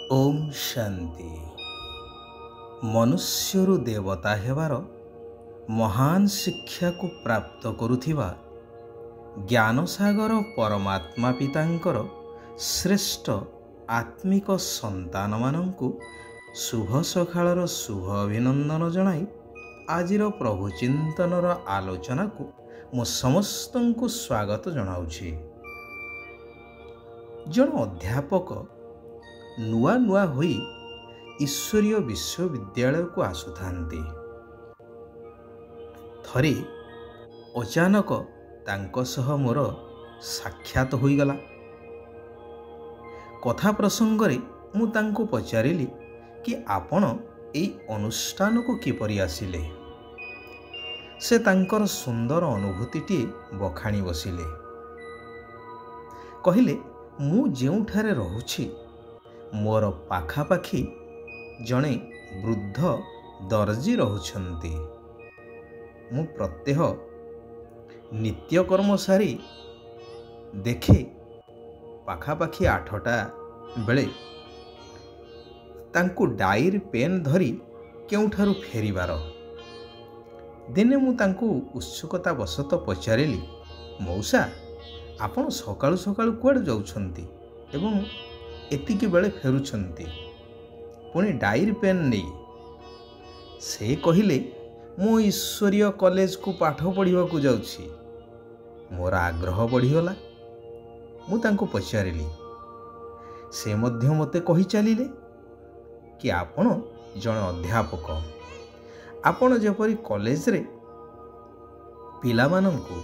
ओम शांति। मनुष्यरु देवता हेबार महान शिक्षा को प्राप्त करुथिबा ज्ञानसागर परमात्मा पितांकर श्रेष्ठ आत्मिक संतान मानंकु शुभ सकाळर शुभ अभिनंदन जणाई आजिर प्रभु चिंतनर आलोचना को मु समस्तंकु स्वागत जनाउछि। जन अध्यापक नुआ नुआ होई ईश्वरीय विश्वविद्यालय को आसुथांती। थरे अचानक तांको सह मोर साक्षात होईगला। कथा प्रसंग रे मु तांको पचारिली कि आपण एई अनुष्ठान को किपरि आसिले। से तांकर सुंदर अनुभूतिटी बखाणी बसिले। कहिले मु जेउठारे रहुछि मोर पाखापाखी जणे वृद्ध दर्जी रहुछंती। मु प्रत्यह नित्यकर्म सारी देखे पाखापाखी 8टा बेले तांकु डायर पेन धरी केउठारु फेरिबार। दिने मु तांकु उत्सुकता बसत पचारिली, मौसा आपण सकाळु सकाळु कुआडे जाउछंती एवं एतिकी बेले फेरुछंती पुणी डायर पेन नहीं? से कहिले मु ईश्वरीय कॉलेज को पाठ पढ़िबा को जाउछि। मोर आग्रह बढ़िगला। मु तांको पचारिली। से मध्य मते कहि चलिले कि आपण जण अध्यापक, आपण जेपरि कॉलेज रे पिला मानंकु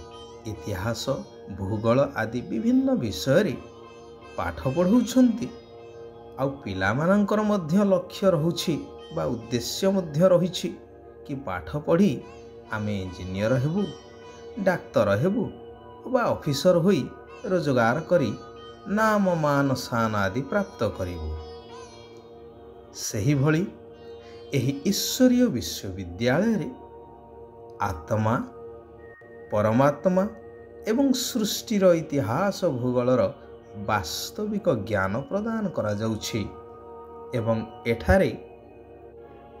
इतिहास भूगोल आदि विभिन्न विषय रे पाठ पढ़ाउछंती। आउ पिला मानंकर मध्य लक्ष्य रहुछि बा उद्देश्य मध्य रहिछि कि पाठ पढ़ी आमे इंजीनियर हेबु, डाक्तर हेबु बा ऑफिसर होई रोजगार करी नाम मान शान आदि प्राप्त करिबु। सही भली एही ईश्वरीय विश्वविद्यालय रे आत्मा परमात्मा एवं सृष्टिर इतिहास भूगोलर वास्तविक ज्ञान प्रदान करा जाउछि एवं एठारे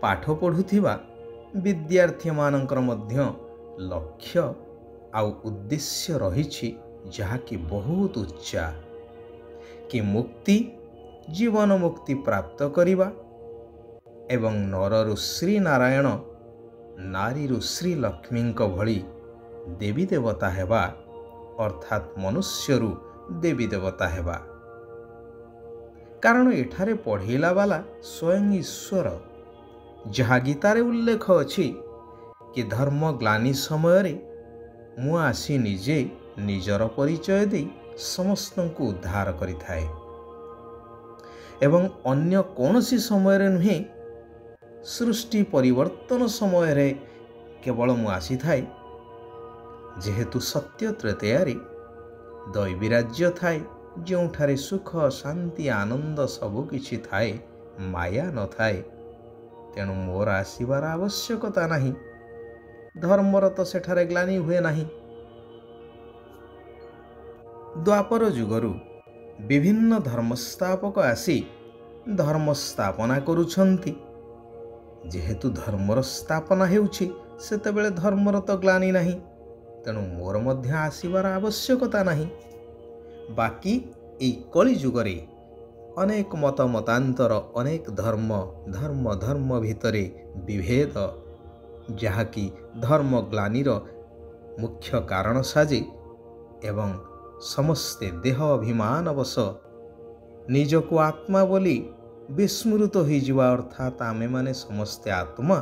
पाठ पढ़ुथिबा विद्यार्थी मानंकर मध्य लक्ष्य आउ उद्देश्य रहिछि जहाँकि बहुत उच्चा कि मुक्ति जीवन मुक्ति प्राप्त करिबा एवं नररु श्री नारायण नारीरु श्री लक्ष्मींक भली देवी देवता हेबा अर्थात मनुष्यरु देवी देवता हेबा। कारण एठारे पढ़ेला वाला स्वयं ईश्वर, जहाँ गीतारे उल्लेख अछि कि धर्म ग्लानि समय रे मु आसी निजे निजर परिचय दे समस्तंकु उद्धार करिथाए एवं अन्य कौनसी समय रे नुहे, सृष्टि परिवर्तन समय रे केवल मु आसी थाए। जेहेतु सत्य त्रेतयारे दैवी राज्य थाए जोठारे सुख शांति आनंद सबु किछि थाए, माया न थाए, तेणु मोर आसीबार आवश्यकता नहीं। धर्मर तो सेठारे ग्लानि हुए नहीं। द्वापर जुगरु विभिन्न धर्मस्थापक आसी धर्म स्थापना करुछंती। जेहेतु धर्मर स्थापना हेउछि सेतेबेले धर्मर तो ग्लानि नहीं, तेणु मोर मध्य आसीबार आवश्यकता नहीं। बाकी एई कली जुगरे अनेक मत मतांतर अनेक धर्म धर्म धर्म भितरे विभेद जहाँकि धर्म ग्लानिर मुख्य कारण साजे एवं समस्ते देह अभिमानवश निजको आत्मा बोली विस्मृत होइजिबा अर्थात आमे माने समस्ते आत्मा,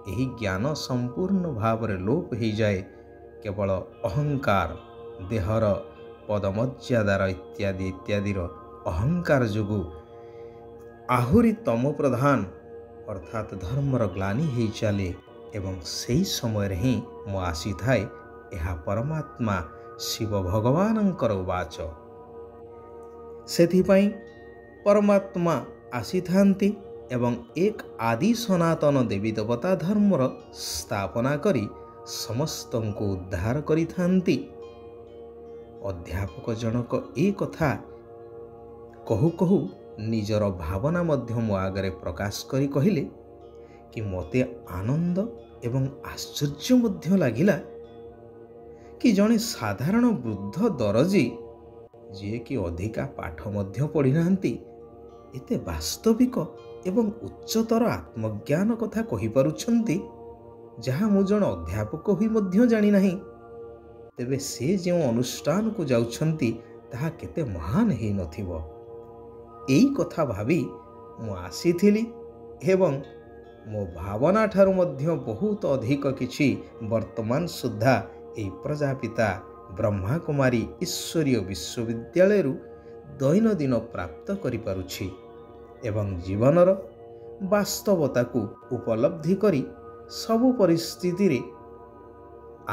एही ज्ञान संपूर्ण भाव रे लोप हो जाए। केवल अहंकार देहर पदमर्यादार इत्यादि इत्यादिर अहंकार जोगु आहुरी तम प्रधान अर्थात धर्मर ग्लानि हो चले एवं सही समय रे ही मु आसी थाए। यह परमात्मा शिव भगवानंकर उवाच। सेथिपाई परमात्मा आसी थांती एवं एक आदि सनातन देवी देवता धर्मर स्थापना करी समस्तंको उद्धार करि थांती। अध्यापक जनक ए कथा कहु कहु ନିଜର ଭାବନା ମଧ୍ୟ ମୋ ଆଗରେ ପ୍ରକାଶ କରି କହିଲେ କି ମୋତେ ଆନନ୍ଦ ଏବଂ ଆଶ୍ଚର୍ଯ୍ୟ ମଧ୍ୟ ଲାଗିଲା କି ଜଣେ ସାଧାରଣ ବୃଦ୍ଧ ଦରଜୀ ଯିଏକି ଅଧିକା ପାଠ ମଧ୍ୟ ପଢ଼ିନାହାନ୍ତି ଏତେ ବାସ୍ତବିକ ଏବଂ ଉଚ୍ଚତର ଆତ୍ମଜ୍ଞାନ କଥା କହିପାରୁଛନ୍ତି ଯାହା ମୁଁ ଜଣେ ଅଧ୍ୟାପକ ହୋଇ ମଧ୍ୟ ଜାଣିନାହିଁ। ତେବେ ସେ ଯେଉଁ ଅନୁଷ୍ଠାନକୁ ଯାଉଛନ୍ତି ତାହା କେତେ ମହାନ ହେଇନଥିବ। ଏଇ କଥା ଭାବି ମୁଁ ଆସିଥିଲି ଏବଂ ମୋ ଭାବନା ଠାରୁ ମଧ୍ୟ ବହୁତ ଅଧିକ କିଛି ବର୍ତ୍ତମାନ ସୁଦ୍ଧା ଏହି ପ୍ରଜାପିତା ବ୍ରହ୍ମାକୁମାରୀ ଈଶ୍ୱରୀୟ ବିଶ୍ୱବିଦ୍ୟାଳୟରୁ ଦୈନନ୍ଦିନ ପ୍ରାପ୍ତ କରିପାରୁଛି ଏବଂ ଜୀବନର ବାସ୍ତବତାକୁ ଉପଲବ୍ଧି କରି ସବୁ ପରିସ୍ଥିତିରେ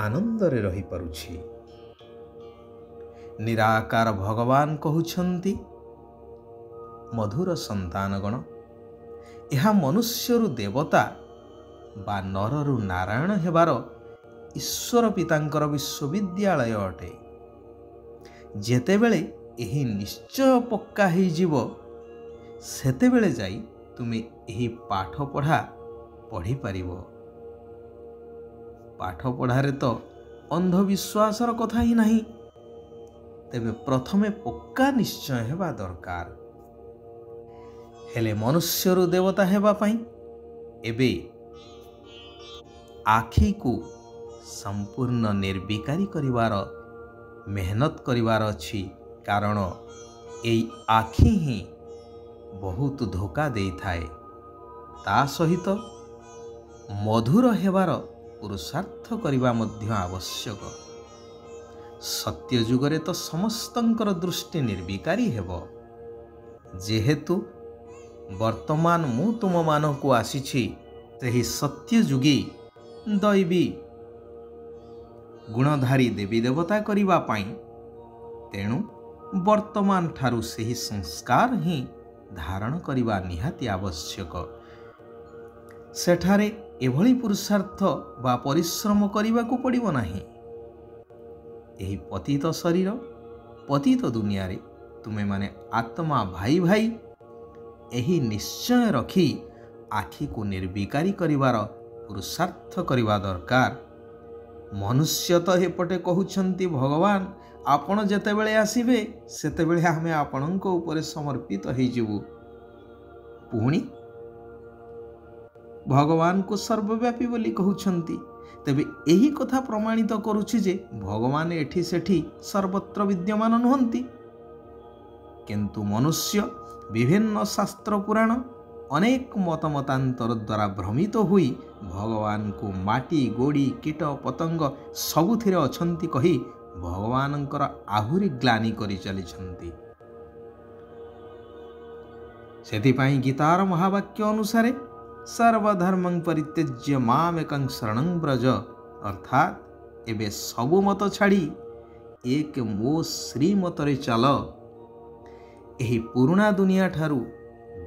ଆନନ୍ଦରେ ରହିପାରୁଛି। ନିରାକାର ଭଗବାନ କହୁଛନ୍ତି, ମଧୁର ସନ୍ତାନଗଣ, ଏହା ମନୁଷ୍ୟରୁ ଦେବତା ବା ନରରୁ ନାରାୟଣ ହେବାର ଈଶ୍ୱର ପିତାଙ୍କର ବିଶ୍ୱବିଦ୍ୟାଳୟ ଅଟେ। ଯେତେବେଳେ ଏହି ନିଶ୍ଚୟ ପକ୍କା ହେଇଯିବ ସେତେବେଳେ ଯାଇ ତୁମେ ଏହି ପାଠପଢ଼ା ପଢ଼ିପାରିବ। ପାଠପଢ଼ାରେ ତ ଅନ୍ଧବିଶ୍ୱାସର କଥା ହିଁ ନାହିଁ। ତେବେ ପ୍ରଥମେ ପକ୍କା ନିଶ୍ଚୟ ହେବା ଦରକାର। ହେଲେ ମନୁଷ୍ୟରୁ ଦେବତା ହେବା ପାଇଁ ଏବେ ଆଖିକୁ ସମ୍ପୂର୍ଣ୍ଣ ନିର୍ବିକାରୀ କରିବାର ମେହନତ କରିବାର ଅଛି, କାରଣ ଏଇ ଆଖି ହିଁ ବହୁତ ଧୋକା ଦେଇଥାଏ। ତା ସହିତ ମଧୁର ହେବାର ପୁରୁଷାର୍ଥ କରିବା ମଧ୍ୟ ଆବଶ୍ୟକ। ସତ୍ୟ ଯୁଗରେ ତ ସମସ୍ତଙ୍କର ଦୃଷ୍ଟି ନିର୍ବିକାରୀ ହେବ। ଯେହେତୁ ବର୍ତ୍ତମାନ ମୁଁ ତୁମମାନଙ୍କୁ ଆସିଛି ସେହି ସତ୍ୟଯୁଗୀ ଦୈବୀ ଗୁଣଧାରୀ ଦେବୀ ଦେବତା କରିବା ପାଇଁ, ତେଣୁ ବର୍ତ୍ତମାନ ଠାରୁ ସେହି ସଂସ୍କାର ହିଁ ଧାରଣ କରିବା ନିହାତି ଆବଶ୍ୟକ। ସେଠାରେ ଏଭଳି ପୁରୁଷାର୍ଥ ବା ପରିଶ୍ରମ କରିବାକୁ ପଡ଼ିବ ନାହିଁ। ଏହି ପତିତ ଶରୀର ପତିତ ଦୁନିଆରେ ତୁମେମାନେ ଆତ୍ମା ଭାଇ ଭାଇ ଏହି ନିଶ୍ଚୟ ରଖି ଆଖିକୁ ନିର୍ବିକାରୀ କରିବାର ପୁରୁଷାର୍ଥ କରିବା ଦରକାର। ମନୁଷ୍ୟ ତ ଏପଟେ କହୁଛନ୍ତି, ଭଗବାନ ଆପଣ ଯେତେବେଳେ ଆସିବେ ସେତେବେଳେ ଆମେ ଆପଣଙ୍କ ଉପରେ ସମର୍ପିତ ହେଇଯିବୁ। ପୁଣି ଭଗବାନଙ୍କୁ ସର୍ବବ୍ୟାପୀ ବୋଲି କହୁଛନ୍ତି। ତେବେ ଏହି କଥା ପ୍ରମାଣିତ କରୁଛି ଯେ ଭଗବାନ ଏଠି ସେଠି ସର୍ବତ୍ର ବିଦ୍ୟମାନ ନୁହନ୍ତି। କିନ୍ତୁ ମନୁଷ୍ୟ ବିଭିନ୍ନ ଶାସ୍ତ୍ର ପୁରାଣ ଅନେକ ମତମତାନ୍ତର ଦ୍ୱାରା ଭ୍ରମିତ ହୋଇ ଭଗବାନଙ୍କୁ ମାଟି ଗୋଡ଼ି କୀଟ ପତଙ୍ଗ ସବୁଥିରେ ଅଛନ୍ତି କହି ଭଗବାନଙ୍କର ଆହୁରି ଗ୍ଲାନି କରି ଚାଲିଛନ୍ତି। ସେଥିପାଇଁ ଗୀତାର ମହାବାକ୍ୟ ଅନୁସାରେ ସର୍ବଧର୍ମଂ ପରିତ୍ୟଜ୍ୟ ମାମେକଂ ଶରଣଂ ବ୍ରଜ, ଅର୍ଥାତ୍ ଏବେ ସବୁ ମତ ଛାଡ଼ି ଏକ ମୋ ଶ୍ରୀମତରେ ଚାଲ। ଏହି ପୁରୁଣା ଦୁନିଆ ଠାରୁ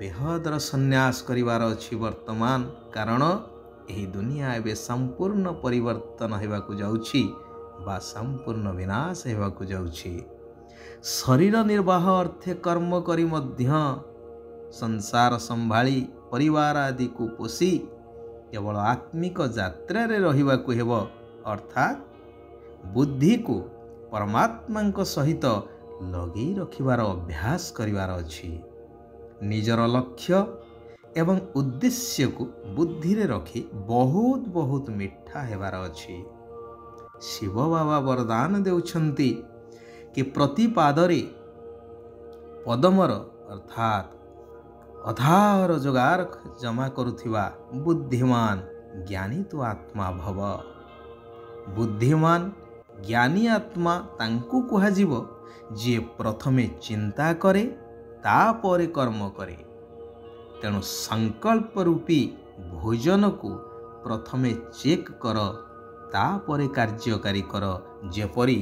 ବେହଦର ସନ୍ନ୍ୟାସ କରିବାର ଅଛି ବର୍ତ୍ତମାନ, କାରଣ ଏହି ଦୁନିଆ ଏବେ ସମ୍ପୂର୍ଣ୍ଣ ପରିବର୍ତ୍ତନ ହେବାକୁ ଯାଉଛି ବା ସମ୍ପୂର୍ଣ୍ଣ ବିନାଶ ହେବାକୁ ଯାଉଛି। ଶରୀର ନିର୍ବାହ ଅର୍ଥେ କର୍ମ କରି ମଧ୍ୟ ସଂସାର ସମ୍ଭାଳି ପରିବାର ଆଦିକୁ ପୋଷି କେବଳ ଆତ୍ମିକ ଯାତ୍ରାରେ ରହିବାକୁ ହେବ, ଅର୍ଥାତ୍ ବୁଦ୍ଧିକୁ ପରମାତ୍ମାଙ୍କ ସହିତ ଲଗେଇ ରଖିବାର ଅଭ୍ୟାସ କରିବାର ଅଛି। ନିଜର ଲକ୍ଷ୍ୟ ଏବଂ ଉଦ୍ଦେଶ୍ୟକୁ ବୁଦ୍ଧିରେ ରଖି ବହୁତ ବହୁତ ମିଠା ହେବାର ଅଛି। ଶିବ ବାବା ବରଦାନ ଦେଉଛନ୍ତି କି ପ୍ରତି ପାଦରେ ପଦମର ଅର୍ଥାତ୍ ଅଧାର ଯୋଗାର ଜମା କରୁଥିବା ବୁଦ୍ଧିମାନ ଜ୍ଞାନୀ ତୁ ଆତ୍ମା ଭବ। ବୁଦ୍ଧିମାନ ଜ୍ଞାନୀ ଆତ୍ମା ତାଙ୍କୁ କୁହାଯିବ ଯିଏ ପ୍ରଥମେ ଚିନ୍ତା କରେ ତାପରେ କର୍ମ କରେ। ତେଣୁ ସଂକଳ୍ପ ରୂପୀ ଭୋଜନକୁ ପ୍ରଥମେ ଚେକ୍ କର ତାପରେ କାର୍ଯ୍ୟକାରୀ କର। ଯେପରି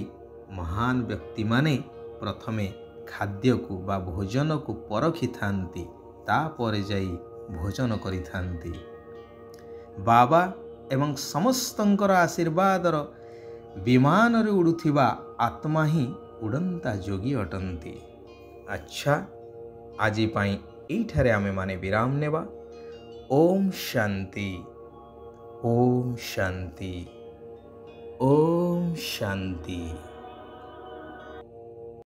ମହାନ ବ୍ୟକ୍ତିମାନେ ପ୍ରଥମେ ଖାଦ୍ୟକୁ ବା ଭୋଜନକୁ ପରଖିଥାନ୍ତି, ତାପରେ ଯାଇ ଭୋଜନ କରିଥାନ୍ତି। ବାବା ଏବଂ ସମସ୍ତଙ୍କର ଆଶୀର୍ବାଦର ବିମାନରେ ଉଡ଼ୁଥିବା ଆତ୍ମା ହିଁ ଉଡ଼ନ୍ତା ଯୋଗୀ ଅଟନ୍ତି। ଆଚ୍ଛା, ଆଜି ପାଇଁ এইଠାରେ ଆମେମାନେ ବିରାମ ନେବା। ଓମ୍ ଶାନ୍ତି, ଓମ୍ ଶାନ୍ତି, ଓମ୍ ଶାନ୍ତି।